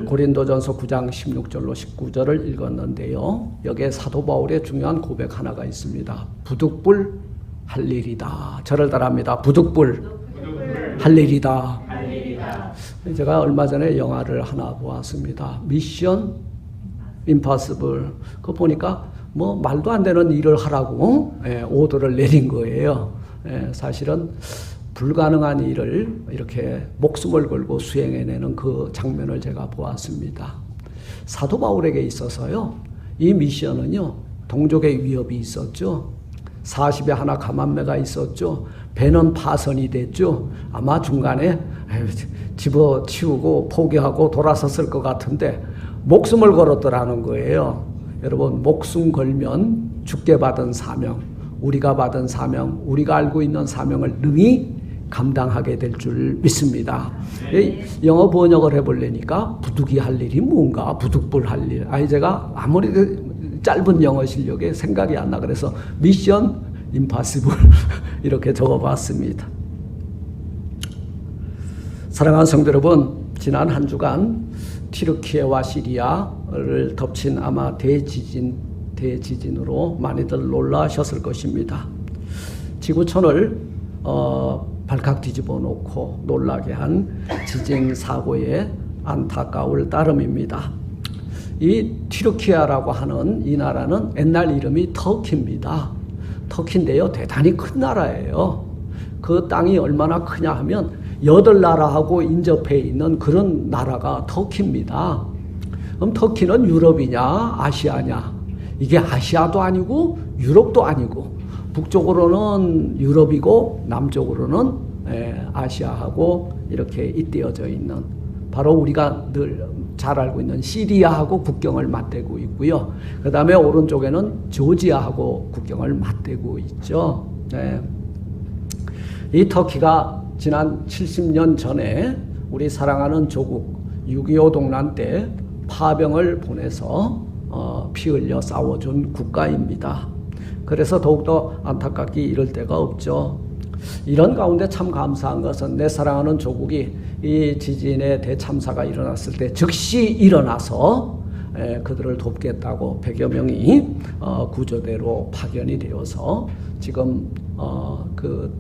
고린도전서 9장 16절로 19절을 읽었는데요. 여기에 사도 바울의 중요한 고백 하나가 있습니다. 부득불 할 일이다. 저를 따라합니다. 부득불 할 일이다. 제가 얼마 전에 영화를 하나 보았습니다. 미션 임파서블. 그거 보니까 뭐 말도 안 되는 일을 하라고 오더를 내린 거예요. 사실은 불가능한 일을 이렇게 목숨을 걸고 수행해내는 그 장면을 제가 보았습니다. 사도 바울에게 있어서요, 이 미션은요, 동족의 위협이 있었죠. 40에 하나 가만매가 있었죠. 배는 파선이 됐죠. 아마 중간에 집어치우고 포기하고 돌아섰을 것 같은데 목숨을 걸었더라는 거예요. 여러분, 목숨 걸면 죽게 받은 사명, 우리가 받은 사명, 우리가 알고 있는 사명을 능히 감당하게 될 줄 믿습니다. 영어 번역을 해보려니까 부득이 할 일이 뭔가, 부득불 할 일. 아니, 제가 아무리 짧은 영어 실력에 생각이 안 나. 그래서 미션 임파서블 이렇게 적어봤습니다. 사랑하는 성도 여러분, 지난 한 주간 튀르키예와 시리아를 덮친 아마 대지진으로 많이들 놀라셨을 것입니다. 지구촌을 발칵 뒤집어 놓고 놀라게 한 지진 사고의 안타까울 따름입니다. 이 튀르키예라고 하는 이 나라는 옛날 이름이 터키입니다. 터키인데요, 대단히 큰 나라예요. 그 땅이 얼마나 크냐 하면 8나라하고 인접해 있는 그런 나라가 터키입니다. 그럼 터키는 유럽이냐 아시아냐? 이게 아시아도 아니고 유럽도 아니고, 북쪽으로는 유럽이고 남쪽으로는 아시아하고 이렇게 잇대어져 있는, 바로 우리가 늘 잘 알고 있는 시리아하고 국경을 맞대고 있고요. 그 다음에 오른쪽에는 조지아하고 국경을 맞대고 있죠. 이 터키가 지난 70년 전에 우리 사랑하는 조국 6.25 동란 때 파병을 보내서 피 흘려 싸워준 국가입니다. 그래서 더욱더 안타깝기 이를 데가 없죠. 이런 가운데 참 감사한 것은 내 사랑하는 조국이 이 지진의 대참사가 일어났을 때 즉시 일어나서 그들을 돕겠다고 100여 명이 구조대로 파견이 되어서 지금 그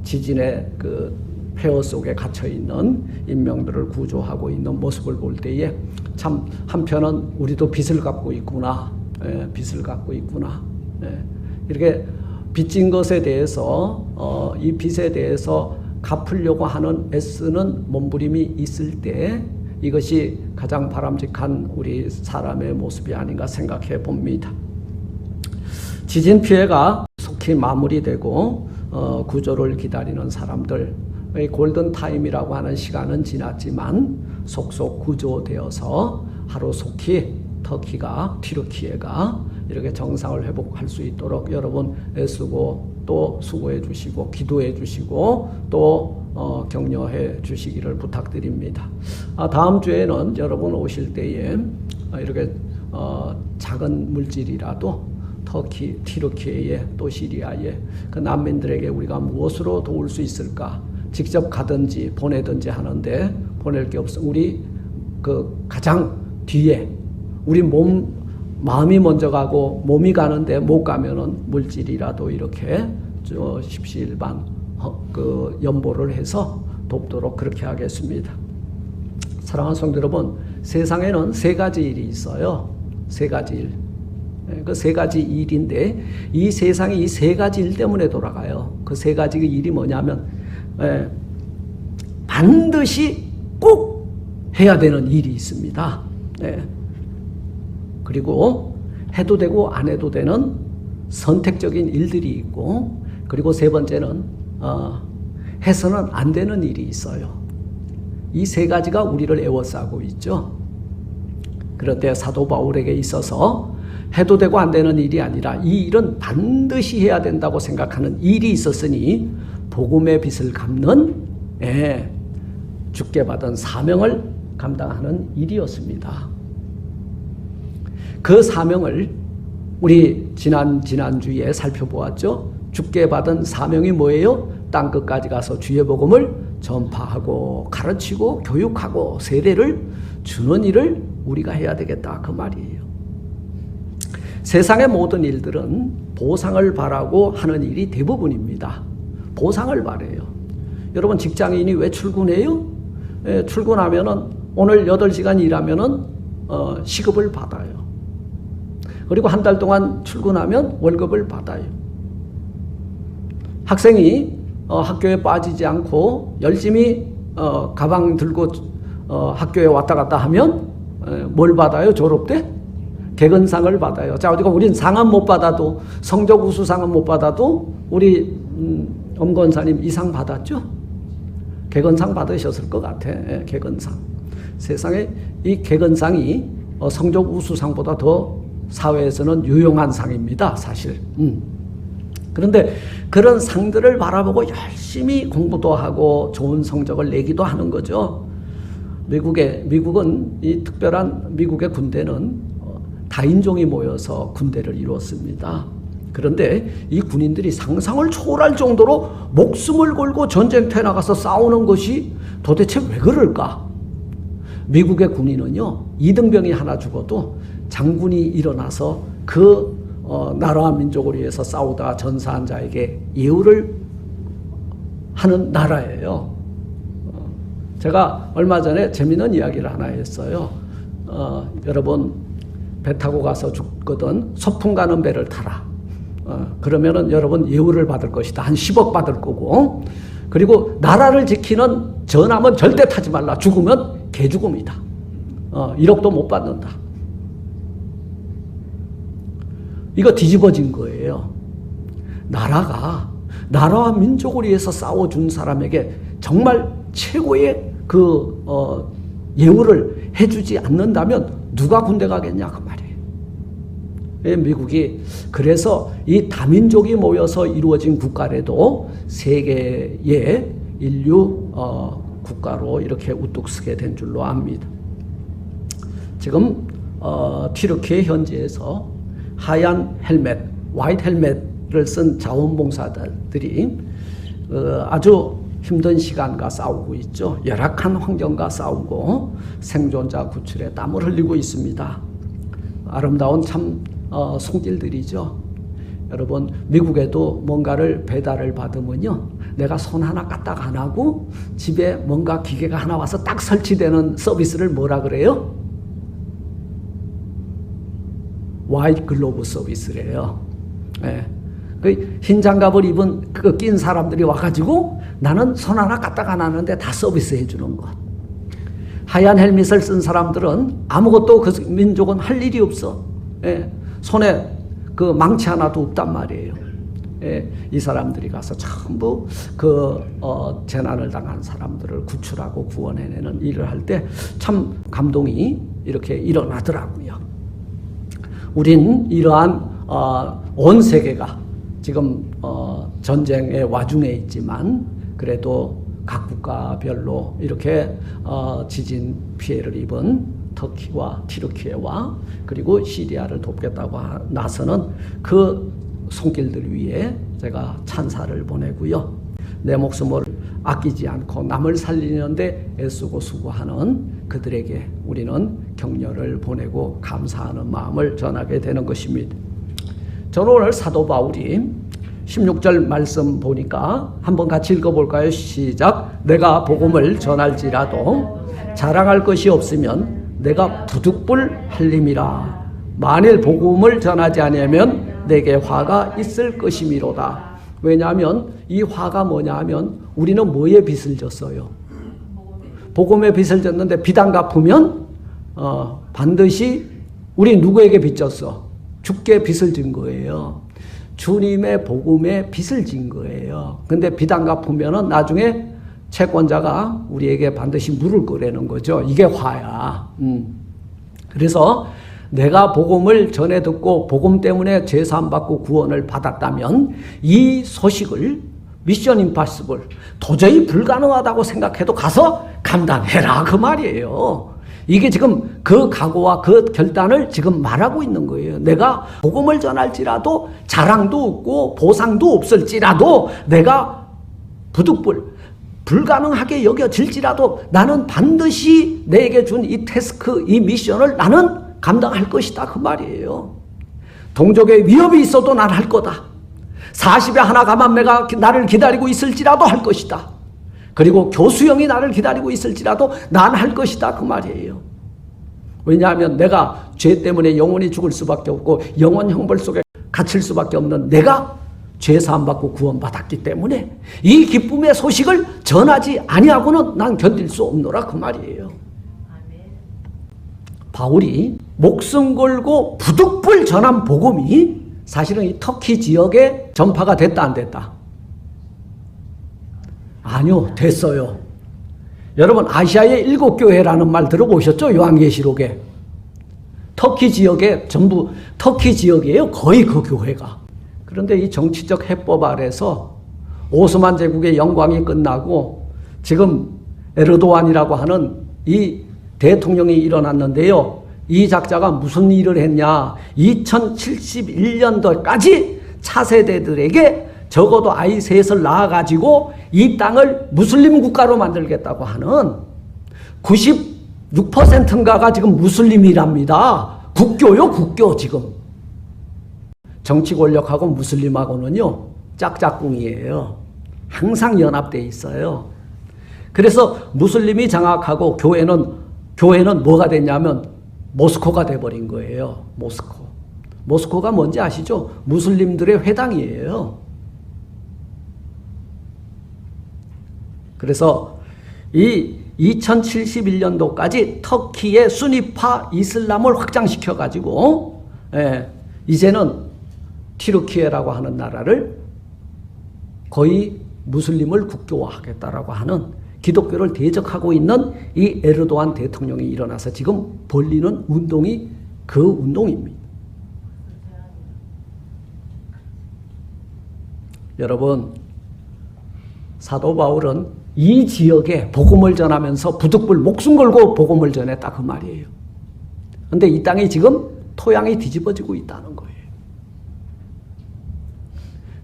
지진의 그 폐허 속에 갇혀 있는 인명들을 구조하고 있는 모습을 볼 때에 참 한편은 우리도 빚을 갖고 있구나, 빚을 갖고 있구나, 이렇게 빚진 것에 대해서 이 빚에 대해서 갚으려고 하는 애쓰는 몸부림이 있을 때 이것이 가장 바람직한 우리 사람의 모습이 아닌가 생각해 봅니다. 지진 피해가 속히 마무리되고 구조를 기다리는 사람들, 골든타임이라고 하는 시간은 지났지만 속속 구조되어서 하루속히 터키가, 튀르키예가 이렇게 정상을 회복할 수 있도록 여러분 애쓰고 또 수고해 주시고 기도해 주시고 또 격려해 주시기를 부탁드립니다. 다음 주에는 여러분 오실 때에 이렇게 작은 물질이라도 터키, 튀르키예에 또 시리아에 그 난민들에게 우리가 무엇으로 도울 수 있을까? 직접 가든지 보내든지 하는데 보낼 게 없어. 우리 그 가장 뒤에 우리 마음이 먼저 가고 몸이 가는데 못 가면은 물질이라도 이렇게 십시일반 그 연보를 해서 돕도록 그렇게 하겠습니다. 사랑하는 성도 여러분, 세상에는 3가지 일이 있어요. 3가지 일. 그 3가지 일인데 이 세상이 이 3가지 일 때문에 돌아가요. 그 3가지 일이 뭐냐면 반드시 꼭 해야 되는 일이 있습니다. 그리고 해도 되고 안 해도 되는 선택적인 일들이 있고, 그리고 3번째는 해서는 안 되는 일이 있어요. 이 3가지가 우리를 에워싸고 있죠. 그런데 사도 바울에게 있어서 해도 되고 안 되는 일이 아니라 이 일은 반드시 해야 된다고 생각하는 일이 있었으니 복음의 빚을 갚는 주께 받은 사명을 감당하는 일이었습니다. 그 사명을 우리 지난주에 살펴보았죠. 주께 받은 사명이 뭐예요? 땅끝까지 가서 주의 복음을 전파하고 가르치고 교육하고 세례를 주는 일을 우리가 해야 되겠다 그 말이에요. 세상의 모든 일들은 보상을 바라고 하는 일이 대부분입니다. 보상을 바래요. 여러분 직장인이 왜 출근해요? 출근하면은 오늘 8시간 일하면은 시급을 받아요. 그리고 한 달 동안 출근하면 월급을 받아요. 학생이 학교에 빠지지 않고 열심히 가방 들고 학교에 왔다 갔다 하면 뭘 받아요? 졸업 때? 개근상을 받아요. 자, 어디가 우린 상은 못 받아도 성적 우수상은 못 받아도 우리 엄 권사님 이상 받았죠? 개근상 받으셨을 것 같아. 개근상. 세상에 이 개근상이 성적 우수상보다 더 사회에서는 유용한 상입니다. 사실. 그런데 그런 상들을 바라보고 열심히 공부도 하고 좋은 성적을 내기도 하는 거죠. 미국은 이 특별한 미국의 군대는 다인종이 모여서 군대를 이루었습니다. 그런데 이 군인들이 상상을 초월할 정도로 목숨을 걸고 전쟁터에 나가서 싸우는 것이 도대체 왜 그럴까? 미국의 군인은요, 이등병이 하나 죽어도 장군이 일어나서 그 나라와 민족을 위해서 싸우다가 전사한 자에게 예우를 하는 나라예요. 제가 얼마 전에 재미있는 이야기를 하나 했어요. 여러분 배 타고 가서 죽거든 소풍 가는 배를 타라. 그러면은 여러분 예우를 받을 것이다. 한 10억 받을 거고. 그리고 나라를 지키는 전함은 절대 타지 말라. 죽으면 개죽음이다. 1억도 못 받는다. 이거 뒤집어진 거예요. 나라와 민족을 위해서 싸워준 사람에게 정말 최고의 예우를 해주지 않는다면 누가 군대 가겠냐 그 말이에요. 미국이 그래서 이 다민족이 모여서 이루어진 국가라도 세계의 인류 국가로 이렇게 우뚝 서게 된 줄로 압니다. 지금 튀르키예 현지에서 하얀 헬멧, 화이트 헬멧을 쓴 자원봉사자들이 아주 힘든 시간과 싸우고 있죠. 열악한 환경과 싸우고 생존자 구출에 땀을 흘리고 있습니다. 아름다운 참 손길들이죠. 여러분 미국에도 뭔가를 배달을 받으면요, 내가 손 하나 까딱 안 하고 집에 뭔가 기계가 하나 와서 딱 설치되는 서비스를 뭐라 그래요? 화이트 글로브 서비스래요. 네. 그 흰 장갑을 입은 낀 사람들이 와가지고 나는 손 하나 까딱 안 하는데 다 서비스해 주는 것. 하얀 헬멧을 쓴 사람들은 아무것도 그 민족은 할 일이 없어. 예. 손에 그 망치 하나도 없단 말이에요. 예. 이 사람들이 가서 전부 재난을 당한 사람들을 구출하고 구원해내는 일을 할 때 참 감동이 이렇게 일어나더라고요. 우린 이러한 온 세계가 지금 전쟁의 와중에 있지만 그래도 각 국가별로 이렇게 지진 피해를 입은 터키와 튀르키예와 그리고 시리아를 돕겠다고 나서는 그 손길들 위에 제가 찬사를 보내고요. 내 목숨을 아끼지 않고 남을 살리는데 애쓰고 수고하는 그들에게 우리는 격려를 보내고 감사하는 마음을 전하게 되는 것입니다. 저는 오늘 사도 바울이 16절 말씀 보니까 한번 같이 읽어볼까요? 시작. 내가 복음을 전할지라도 자랑할 것이 없으면 내가 부득불 할림이라. 만일 복음을 전하지 아니하면 내게 화가 있을 것이미로다. 왜냐하면 이 화가 뭐냐 하면 우리는 뭐에 빚을 졌어요? 복음에 빚을 졌는데 빚 안 갚으면 반드시 우리 누구에게 빚 졌어? 주께 빚을 진 거예요. 주님의 복음에 빚을 진 거예요. 근데 빚 안 갚으면 나중에 채권자가 우리에게 반드시 물을 거라는 거죠. 이게 화야. 그래서 내가 복음을 전해 듣고 복음 때문에 죄사함 받고 구원을 받았다면 이 소식을 미션 임파서블 도저히 불가능하다고 생각해도 가서 감당해라 그 말이에요. 이게 지금 그 각오와 그 결단을 지금 말하고 있는 거예요. 내가 복음을 전할지라도 자랑도 없고 보상도 없을지라도 내가 부득불 불가능하게 여겨질지라도 나는 반드시 내게 준 이 태스크, 이 미션을 나는 감당할 것이다 그 말이에요. 동족의 위협이 있어도 난 할 거다. 40에 하나 가만매가 나를 기다리고 있을지라도 할 것이다. 그리고 교수형이 나를 기다리고 있을지라도 난 할 것이다 그 말이에요. 왜냐하면 내가 죄 때문에 영원히 죽을 수밖에 없고 영원 형벌 속에 갇힐 수밖에 없는 내가 죄 사함받고 구원받았기 때문에 이 기쁨의 소식을 전하지 아니하고는 난 견딜 수 없노라 그 말이에요. 바울이 목숨 걸고 부득불 전한 복음이 사실은 이 터키 지역에 전파가 됐다 안 됐다? 아니요, 됐어요. 여러분 아시아의 7교회라는 말 들어보셨죠? 요한계시록에. 터키 지역에 전부 터키 지역이에요. 거의 그 교회가. 그런데 이 정치적 해법 아래서 오스만 제국의 영광이 끝나고 지금 에르도안이라고 하는 이 대통령이 일어났는데요. 이 작자가 무슨 일을 했냐. 2071년도까지 차세대들에게 적어도 아이 셋을 낳아가지고 이 땅을 무슬림 국가로 만들겠다고 하는 96%인가가 지금 무슬림이랍니다. 국교요, 국교 지금. 정치 권력하고 무슬림하고는요, 짝짝꿍이에요. 항상 연합되어 있어요. 그래서 무슬림이 장악하고 교회는 뭐가 됐냐면 모스코가 돼버린 거예요. 모스코. 모스코가 뭔지 아시죠? 무슬림들의 회당이에요. 그래서 이 2071년도까지 터키의 수니파 이슬람을 확장시켜가지고 이제는 튀르키예라고 하는 나라를 거의 무슬림을 국교화하겠다라고 하는 기독교를 대적하고 있는 이 에르도안 대통령이 일어나서 지금 벌리는 운동이 그 운동입니다. 여러분, 사도 바울은 이 지역에 복음을 전하면서 부득불 목숨 걸고 복음을 전했다 그 말이에요. 그런데 이 땅이 지금 토양이 뒤집어지고 있다는 거예요.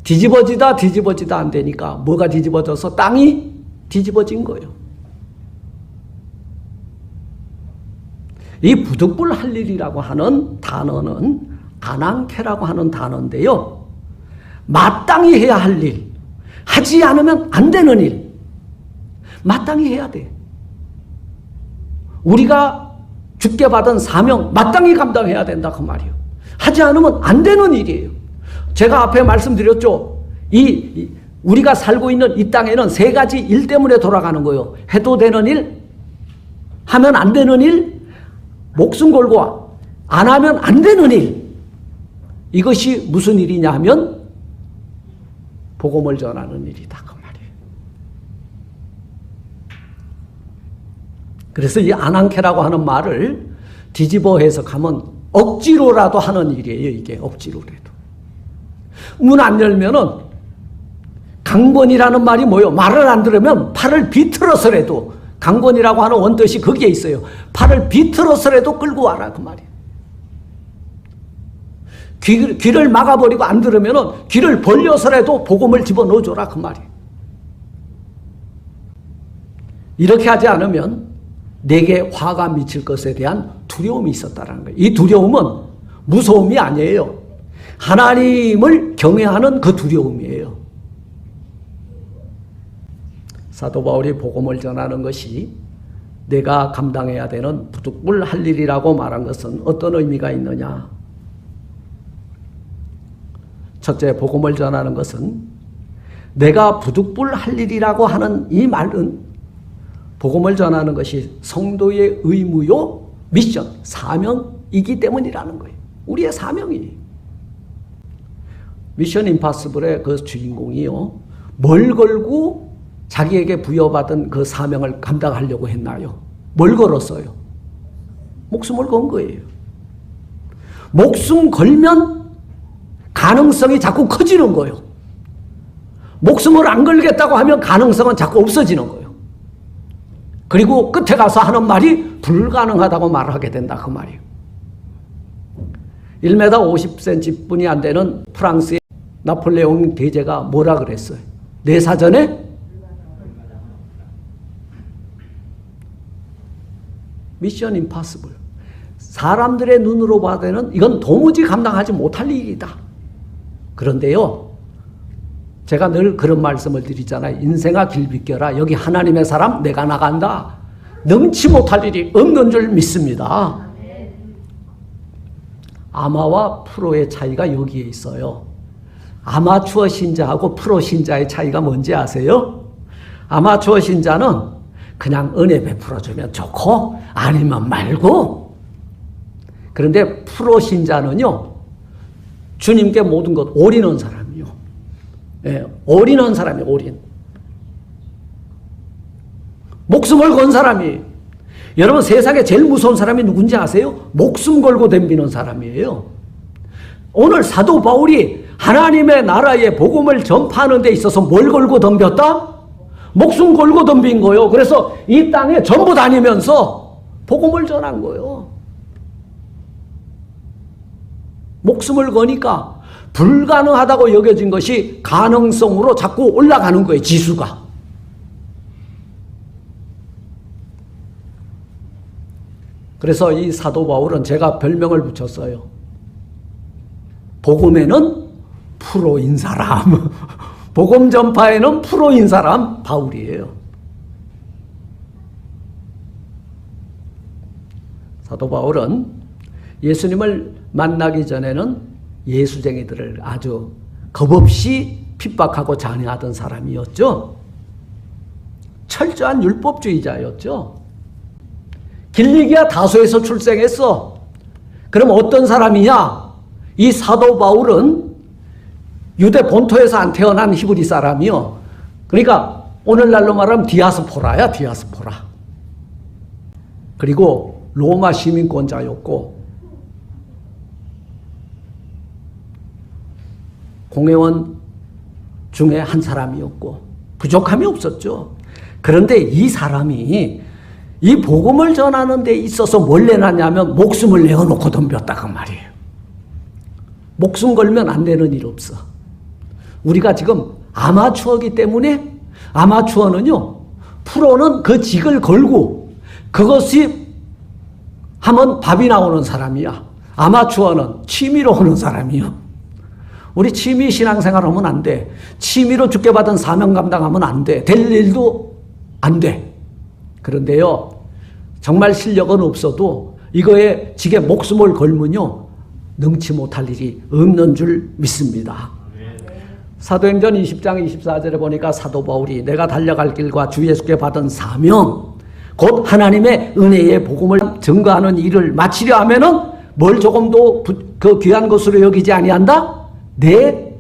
뒤집어지다 안 되니까 뭐가 뒤집어져서 땅이 뒤집어진 거예요. 이 부득불 할 일이라고 하는 단어는 아난케라고 하는 단어인데요. 마땅히 해야 할 일, 하지 않으면 안 되는 일, 마땅히 해야 돼. 우리가 주께 받은 사명 마땅히 감당해야 된다 그 말이에요. 하지 않으면 안 되는 일이에요. 제가 앞에 말씀드렸죠. 우리가 살고 있는 이 땅에는 세 가지 일 때문에 돌아가는 거예요. 해도 되는 일, 하면 안 되는 일, 목숨 걸고 안 하면 안 되는 일. 이것이 무슨 일이냐 하면 복음을 전하는 일이다 그 말이에요. 그래서 이 아난케라고 하는 말을 뒤집어 해석하면 억지로라도 하는 일이에요. 이게 억지로라도. 문 안 열면은 강권이라는 말이 뭐예요? 말을 안 들으면 팔을 비틀어서라도, 강권이라고 하는 원뜻이 거기에 있어요. 팔을 비틀어서라도 끌고 와라 그 말이에요. 귀를 막아버리고 안 들으면은 귀를 벌려서라도 복음을 집어넣어줘라 그 말이에요. 이렇게 하지 않으면 내게 화가 미칠 것에 대한 두려움이 있었다는 거예요. 이 두려움은 무서움이 아니에요. 하나님을 경외하는 그 두려움이에요. 사도 바울이 복음을 전하는 것이 내가 감당해야 되는 부득불 할 일이라고 말한 것은 어떤 의미가 있느냐? 첫째, 복음을 전하는 것은 내가 부득불 할 일이라고 하는 이 말은 복음을 전하는 것이 성도의 의무요, 미션, 사명이기 때문이라는 거예요. 우리의 사명이. 미션 임파서블의 그 주인공이요, 뭘 걸고 자기에게 부여받은 그 사명을 감당하려고 했나요? 뭘 걸었어요? 목숨을 건 거예요. 목숨 걸면 가능성이 자꾸 커지는 거예요. 목숨을 안 걸겠다고 하면 가능성은 자꾸 없어지는 거예요. 그리고 끝에 가서 하는 말이 불가능하다고 말하게 된다 그 말이에요. 1m 50cm 뿐이 안 되는 프랑스의 나폴레옹 대제가 뭐라 그랬어요? 내 사전에 미션 임파서블. 사람들의 눈으로 봐서는 이건 도무지 감당하지 못할 일이다. 그런데요, 제가 늘 그런 말씀을 드리잖아요. 인생아 길 비켜라. 여기 하나님의 사람 내가 나간다. 능치 못할 일이 없는 줄 믿습니다. 아마와 프로의 차이가 여기에 있어요. 아마추어 신자하고 프로 신자의 차이가 뭔지 아세요? 아마추어 신자는 그냥 은혜 베풀어주면 좋고 아니면 말고, 그런데 프로 신자는요, 주님께 모든 것 올인한 사람이요. 예, 올인한 사람이 올인. 목숨을 건 사람이. 여러분, 세상에 제일 무서운 사람이 누군지 아세요? 목숨 걸고 덤비는 사람이에요. 오늘 사도 바울이 하나님의 나라의 복음을 전파하는 데 있어서 뭘 걸고 덤볐다? 목숨 걸고 덤빈 거예요. 그래서 이 땅에 전부 다니면서 복음을 전한 거예요. 목숨을 거니까 불가능하다고 여겨진 것이 가능성으로 자꾸 올라가는 거예요, 지수가. 그래서 이 사도 바울은 제가 별명을 붙였어요. 복음에는 프로인 사람, 복음 전파에는 프로인 사람 바울이에요. 사도 바울은 예수님을 만나기 전에는 예수쟁이들을 아주 겁없이 핍박하고 잔해하던 사람이었죠. 철저한 율법주의자였죠. 길리기아 다소에서 출생했어. 그럼 어떤 사람이냐? 이 사도 바울은 유대 본토에서 안 태어난 히브리 사람이요. 그러니까 오늘날로 말하면 디아스포라야, 디아스포라. 그리고 로마 시민권자였고, 공회원 중에 한 사람이었고, 부족함이 없었죠. 그런데 이 사람이 이 복음을 전하는 데 있어서 뭘 내놨냐면 목숨을 내어놓고 덤볐다 그 말이에요. 목숨 걸면 안 되는 일 없어. 우리가 지금 아마추어이기 때문에, 아마추어는요, 프로는 그 직을 걸고 그것이 하면 밥이 나오는 사람이야. 아마추어는 취미로 하는 사람이요. 우리 취미 신앙생활 하면 안 돼. 취미로 주께 받은 사명 감당하면 안 돼. 될 일도 안 돼. 그런데요, 정말 실력은 없어도 이거에 지게 목숨을 걸면요, 능치 못할 일이 없는 줄 믿습니다. 사도행전 20장 24절에 보니까 사도 바울이 내가 달려갈 길과 주 예수께 받은 사명, 곧 하나님의 은혜의 복음을 증거하는 일을 마치려 하면은 뭘 조금도 그 귀한 것으로 여기지 아니한다? 내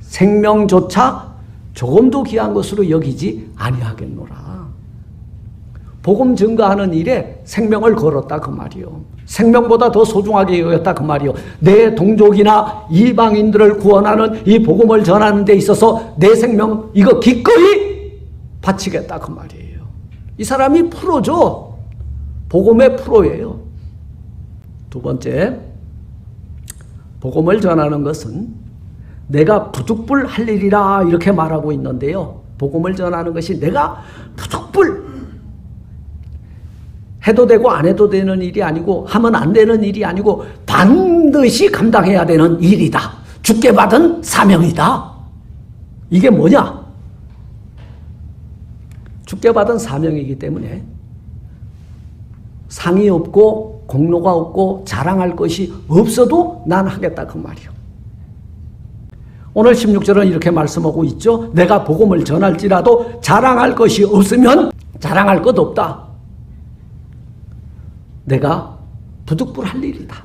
생명조차 조금도 귀한 것으로 여기지 아니하겠노라. 복음 증거하는 일에 생명을 걸었다 그 말이요. 생명보다 더 소중하게 여겼다 그 말이요. 내 동족이나 이방인들을 구원하는 이 복음을 전하는 데 있어서 내 생명 이거 기꺼이 바치겠다 그 말이에요. 이 사람이 프로죠. 복음의 프로예요. 두 번째, 복음을 전하는 것은 내가 부득불 할 일이라 이렇게 말하고 있는데요. 복음을 전하는 것이 내가 부득불 해도 되고 안 해도 되는 일이 아니고 하면 안 되는 일이 아니고 반드시 감당해야 되는 일이다. 주께 받은 사명이다. 이게 뭐냐? 주께 받은 사명이기 때문에 상이 없고 공로가 없고 자랑할 것이 없어도 난 하겠다 그 말이요. 오늘 16절은 이렇게 말씀하고 있죠. 내가 복음을 전할지라도 자랑할 것이 없으면 자랑할 것 없다. 내가 부득불 할 일이다.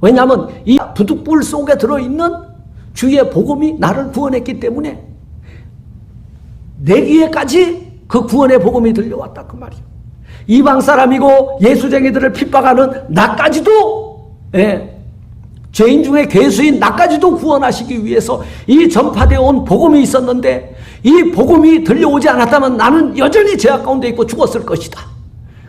왜냐하면 이 부득불 속에 들어있는 주의 복음이 나를 구원했기 때문에 내 귀에까지 그 구원의 복음이 들려왔다 그 말이에요. 이방 사람이고 예수쟁이들을 핍박하는 나까지도, 죄인 중에 괴수인 나까지도 구원하시기 위해서 이 전파되어 온 복음이 있었는데 이 복음이 들려오지 않았다면 나는 여전히 죄악 가운데 있고 죽었을 것이다.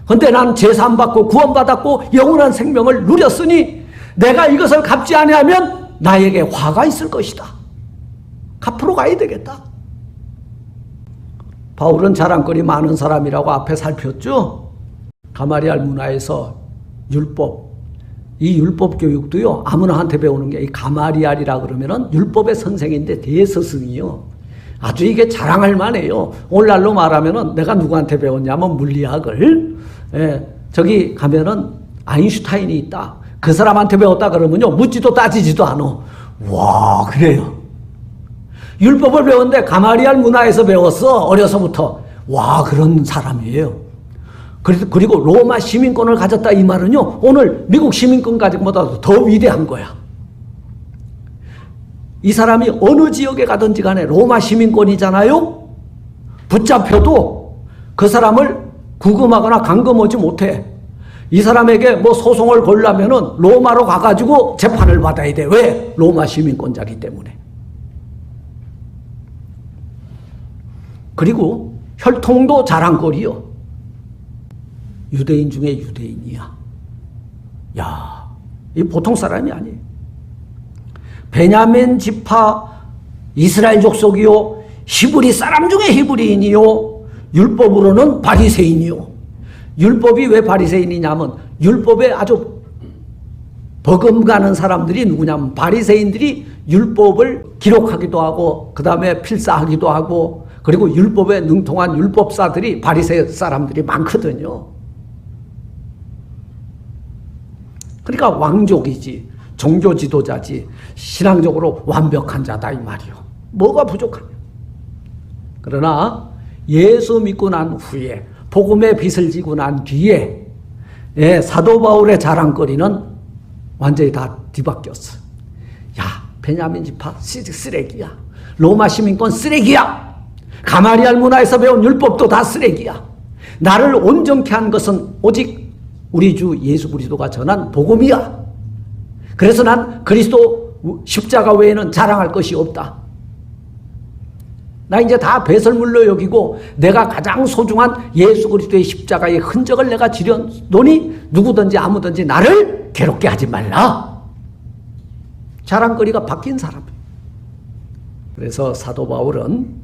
그런데 난 제사함받고 구원받았고 영원한 생명을 누렸으니 내가 이것을 갚지 아니하면 나에게 화가 있을 것이다. 갚으러 가야 되겠다. 바울은 자랑거리 많은 사람이라고 앞에 살폈죠. 가마리알 문화에서 율법, 이 율법 교육도요, 아무나 한테 배우는 게, 이 가마리알이라 그러면은 율법의 선생인데 대스승이요. 아주 이게 자랑할 만해요. 오늘날로 말하면은 내가 누구한테 배웠냐면 물리학을, 저기 가면은 아인슈타인이 있다. 그 사람한테 배웠다 그러면요, 묻지도 따지지도 않아. 와, 그래요. 율법을 배웠는데 가마리알 문화에서 배웠어, 어려서부터. 와, 그런 사람이에요. 그리고 로마 시민권을 가졌다 이 말은요, 오늘 미국 시민권 가진 것보다 더 위대한 거야. 이 사람이 어느 지역에 가든지 간에 로마 시민권이잖아요. 붙잡혀도 그 사람을 구금하거나 감금하지 못해. 이 사람에게 뭐 소송을 걸려면은 로마로 가가지고 재판을 받아야 돼. 왜? 로마 시민권자기 때문에. 그리고 혈통도 자랑거리요. 유대인 중에 유대인이야. 야, 이 보통 사람이 아니에요. 베냐민 지파 이스라엘 족속이요, 히브리 사람 중에 히브리인이요, 율법으로는 바리새인이요. 율법이 왜 바리새인이냐면 율법에 아주 버금가는 사람들이 누구냐면 바리새인들이 율법을 기록하기도 하고 그 다음에 필사하기도 하고, 그리고 율법에 능통한 율법사들이 바리새 사람들이 많거든요. 그러니까 왕족이지, 종교 지도자지, 신앙적으로 완벽한 자다 이 말이요. 뭐가 부족하냐. 그러나 예수 믿고 난 후에, 복음의 빚을 지고 난 뒤에, 사도 바울의 자랑거리는 완전히 다 뒤바뀌었어. 야, 베냐민 지파 쓰레기야. 로마 시민권 쓰레기야. 가마리알 문화에서 배운 율법도 다 쓰레기야. 나를 온전케 한 것은 오직 우리 주 예수 그리스도가 전한 복음이야. 그래서 난 그리스도 십자가 외에는 자랑할 것이 없다. 나 이제 다 배설물로 여기고 내가 가장 소중한 예수 그리스도의 십자가의 흔적을 내가 지려노니 누구든지 아무든지 나를 괴롭게 하지 말라. 자랑거리가 바뀐 사람이에요. 그래서 사도 바울은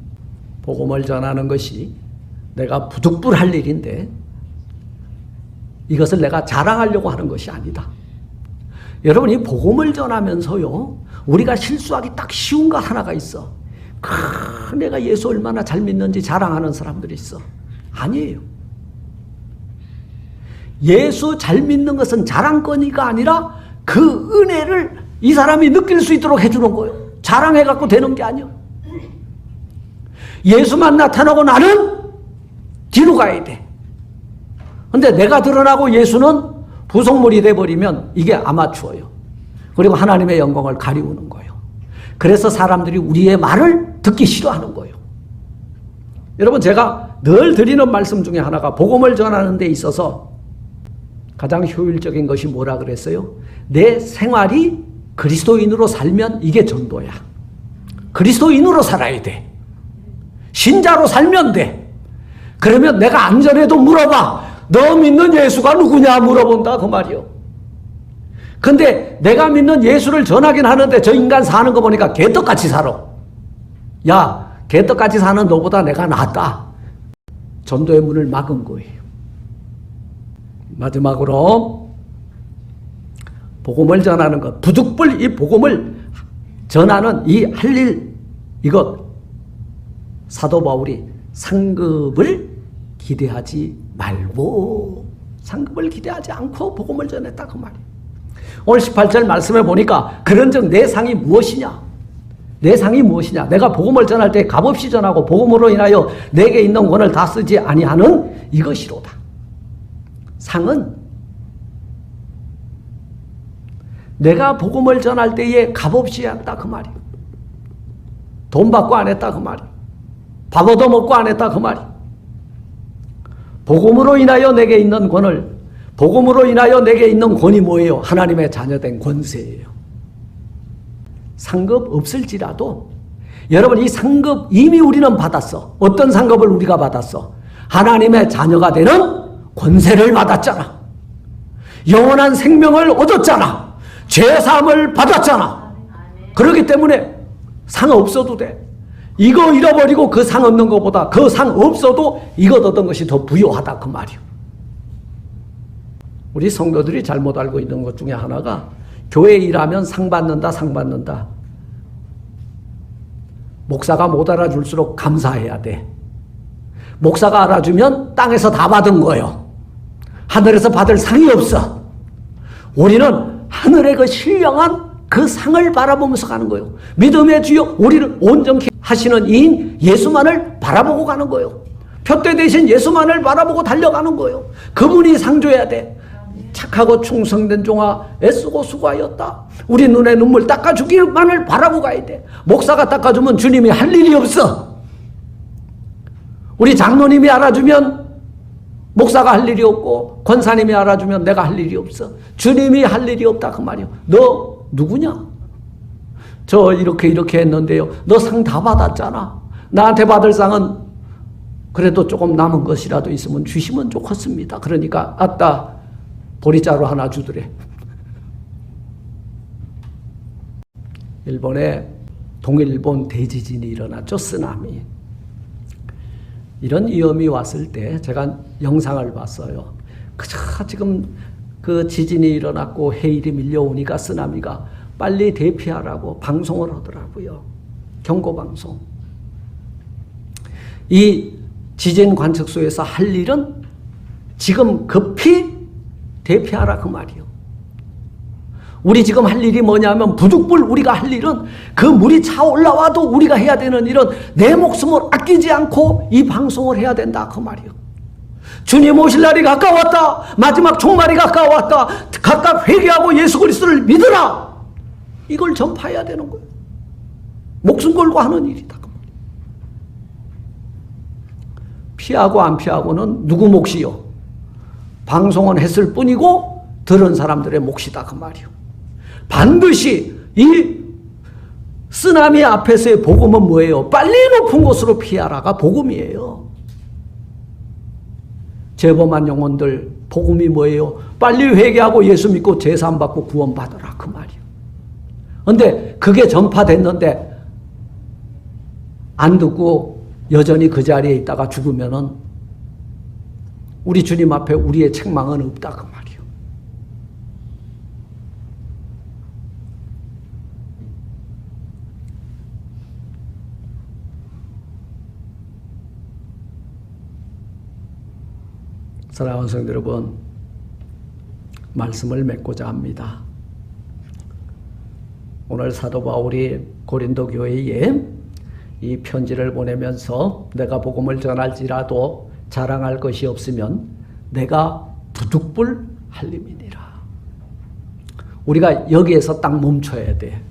복음을 전하는 것이 내가 부득불할 일인데 이것을 내가 자랑하려고 하는 것이 아니다. 여러분, 이 복음을 전하면서요, 우리가 실수하기 딱 쉬운 거 하나가 있어. 내가 예수 얼마나 잘 믿는지 자랑하는 사람들이 있어. 아니에요. 예수 잘 믿는 것은 자랑거리가 아니라 그 은혜를 이 사람이 느낄 수 있도록 해주는 거예요. 자랑해갖고 되는 게 아니에요. 예수만 나타나고 나는 뒤로 가야 돼. 근데 내가 드러나고 예수는 부속물이 돼버리면 이게 아마추어예요. 그리고 하나님의 영광을 가리우는 거예요. 그래서 사람들이 우리의 말을 듣기 싫어하는 거예요. 여러분, 제가 늘 드리는 말씀 중에 하나가 복음을 전하는 데 있어서 가장 효율적인 것이 뭐라 그랬어요? 내 생활이 그리스도인으로 살면 이게 전도야. 그리스도인으로 살아야 돼. 신자로 살면 돼. 그러면 내가 안전해도 물어봐. 너 믿는 예수가 누구냐 물어본다 그 말이요. 근데 내가 믿는 예수를 전하긴 하는데 저 인간 사는 거 보니까 개떡같이 살아. 야, 개떡같이 사는 너보다 내가 낫다. 전도의 문을 막은 거예요. 마지막으로 복음을 전하는 것, 부득불 이 복음을 전하는 이 할 일, 이것 사도 바울이 상급을 기대하지 말고, 상급을 기대하지 않고 복음을 전했다 그 말이에요. 오늘 18절 말씀해 보니까 그런즉 내 상이 무엇이냐? 내 상이 무엇이냐? 내가 복음을 전할 때 값없이 전하고 복음으로 인하여 내게 있는 권을 다 쓰지 아니하는 이것이로다. 상은 내가 복음을 전할 때에 값없이 했다 그 말이에요. 돈 받고 안 했다 그 말이에요. 밥 얻어먹고 안 했다 그 말이에요. 복음으로 인하여 내게 있는 권을, 복음으로 인하여 내게 있는 권이 뭐예요? 하나님의 자녀된 권세예요. 상급 없을지라도 여러분, 이 상급 이미 우리는 받았어. 어떤 상급을 우리가 받았어? 하나님의 자녀가 되는 권세를 받았잖아. 영원한 생명을 얻었잖아. 죄사함을 받았잖아. 그렇기 때문에 상 없어도 돼. 이거 잃어버리고 그 상 얻는 것보다 그 상 없어도 이것 얻은 것이 더 부요하다 그 말이요. 우리 성도들이 잘못 알고 있는 것 중에 하나가 교회 일하면 상 받는다, 상 받는다. 목사가 못 알아줄수록 감사해야 돼. 목사가 알아주면 땅에서 다 받은 거예요. 하늘에서 받을 상이 없어. 우리는 하늘의 그 신령한 그 상을 바라보면서 가는 거예요. 믿음의 주여 우리를 온전케 하시는 이인 예수만을 바라보고 가는 거예요. 표대 대신 예수만을 바라보고 달려가는 거예요. 그분이 상 줘야 돼. 착하고 충성된 종아 애쓰고 수고하였다. 우리 눈에 눈물 닦아주기만을 바라고 가야 돼. 목사가 닦아주면 주님이 할 일이 없어. 우리 장로님이 알아주면 목사가 할 일이 없고 권사님이 알아주면 내가 할 일이 없어. 주님이 할 일이 없다 그 말이요. 너 누구냐? 저 이렇게 했는데요. 너 상 다 받았잖아. 나한테 받을 상은 그래도 조금 남은 것이라도 있으면 주시면 좋겠습니다. 그러니까 아따 보리자루 하나 주더래. 일본에 동일본 대지진이 일어났죠. 쓰나미. 이런 위험이 왔을 때 제가 영상을 봤어요. 그저 지금 그 지진이 일어났고 해일이 밀려오니까 쓰나미가 빨리 대피하라고 방송을 하더라고요. 경고방송. 이 지진 관측소에서 할 일은 지금 급히 대피하라 그 말이요. 우리 지금 할 일이 뭐냐면 부득불 우리가 할 일은 그 물이 차 올라와도 우리가 해야 되는 일은 내 목숨을 아끼지 않고 이 방송을 해야 된다 그 말이요. 주님 오실 날이 가까웠다. 마지막 종말이 가까웠다. 각각 회개하고 예수 그리스도를 믿으라. 이걸 전파해야 되는 거예요. 목숨 걸고 하는 일이다. 피하고 안 피하고는 누구 몫이요? 방송은 했을 뿐이고 들은 사람들의 몫이다 그 말이요. 반드시 이 쓰나미 앞에서의 복음은 뭐예요? 빨리 높은 곳으로 피하라가 복음이에요. 죄범한 영혼들 복음이 뭐예요? 빨리 회개하고 예수 믿고 제사함 받고 구원 받으라 그 말이요. 근데 그게 전파됐는데 안 듣고 여전히 그 자리에 있다가 죽으면은 우리 주님 앞에 우리의 책망은 없다 그 말이요. 사랑하는 성도 여러분, 말씀을 맺고자 합니다. 오늘 사도 바울이 고린도 교회에 이 편지를 보내면서 내가 복음을 전할지라도 자랑할 것이 없으면 내가 부득불 할림이니라. 우리가 여기에서 딱 멈춰야 돼.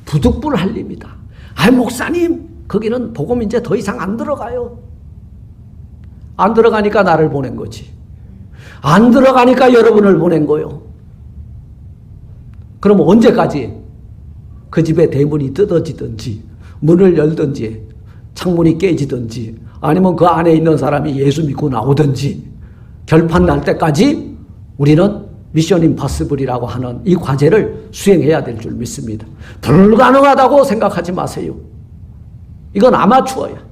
부득불 할림이다. 아 목사님 거기는 복음 이제 더 이상 안 들어가요. 안 들어가니까 나를 보낸 거지. 안 들어가니까 여러분을 보낸 거요. 그럼 언제까지 그 집의 대문이 뜯어지든지 문을 열든지 창문이 깨지든지 아니면 그 안에 있는 사람이 예수 믿고 나오든지 결판 날 때까지 우리는 미션 임파서블이라고 하는 이 과제를 수행해야 될 줄 믿습니다. 불가능하다고 생각하지 마세요. 이건 아마추어야.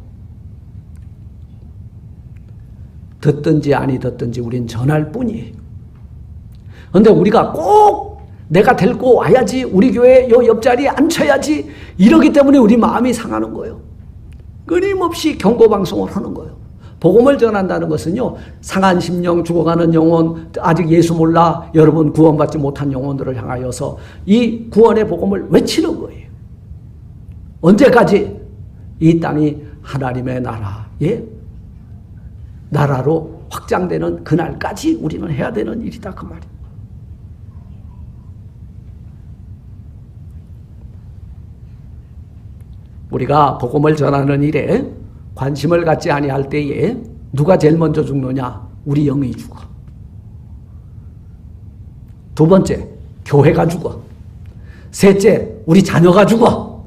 듣든지 아니 듣든지 우린 전할 뿐이에요. 그런데 우리가 꼭 내가 데리고 와야지, 우리 교회 요 옆자리에 앉혀야지 이러기 때문에 우리 마음이 상하는 거예요. 끊임없이 경고방송을 하는 거예요. 복음을 전한다는 것은요, 상한 심령, 죽어가는 영혼, 아직 예수 몰라 여러분 구원받지 못한 영혼들을 향하여서 이 구원의 복음을 외치는 거예요. 언제까지? 이 땅이 하나님의 나라의 나라로 확장되는 그날까지 우리는 해야 되는 일이다 그 말이에요. 우리가 복음을 전하는 일에 관심을 갖지 아니할 때에 누가 제일 먼저 죽느냐? 우리 영이 죽어. 두 번째, 교회가 죽어. 셋째, 우리 자녀가 죽어.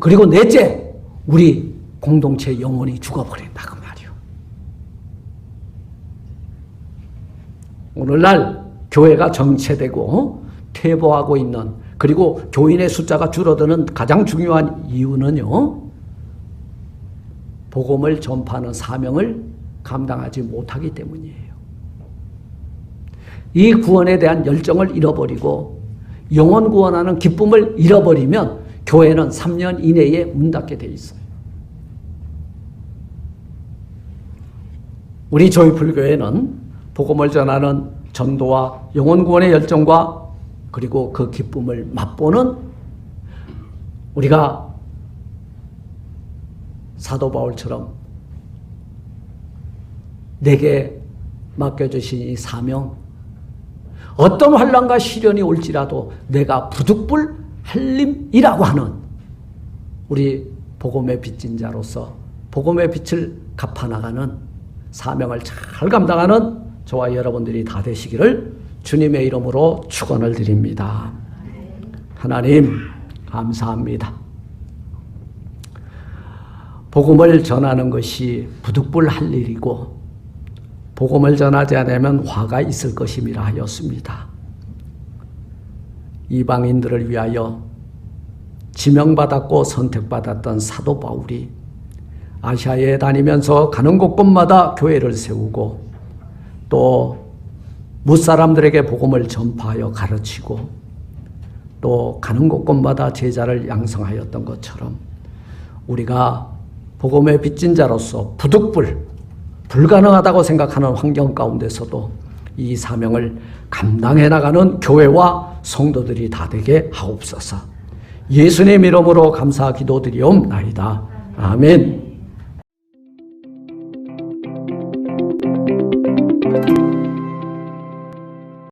그리고 넷째, 우리 공동체 영혼이 죽어버린다 그 말이에요. 오늘날 교회가 정체되고 퇴보하고 있는, 그리고 교인의 숫자가 줄어드는 가장 중요한 이유는요, 복음을 전파하는 사명을 감당하지 못하기 때문이에요. 이 구원에 대한 열정을 잃어버리고 영혼 구원하는 기쁨을 잃어버리면 교회는 3년 이내에 문 닫게 돼 있어요. 우리 조이풀교회는 복음을 전하는 전도와 영혼 구원의 열정과 그리고 그 기쁨을 맛보는 우리가 사도 바울처럼 내게 맡겨주신 이 사명, 어떤 환난과 시련이 올지라도 내가 부득불 한림이라고 하는 우리 복음의 빚진 자로서 복음의 빛을 갚아나가는 사명을 잘 감당하는 저와 여러분들이 다 되시기를 주님의 이름으로 축원을 드립니다. 하나님 감사합니다. 복음을 전하는 것이 부득불 할 일이고 복음을 전하지 않으면 화가 있을 것임이라 하였습니다. 이방인들을 위하여 지명받았고 선택받았던 사도 바울이 아시아에 다니면서 가는 곳곳마다 교회를 세우고 또 무사람들에게 복음을 전파하여 가르치고 또 가는 곳곳마다 제자를 양성하였던 것처럼 우리가 복음의 빚진 자로서 부득불 불가능하다고 생각하는 환경 가운데서도 이 사명을 감당해 나가는 교회와 성도들이 다 되게 하옵소서. 예수님 이름으로 감사 기도드리옵나이다. 아멘.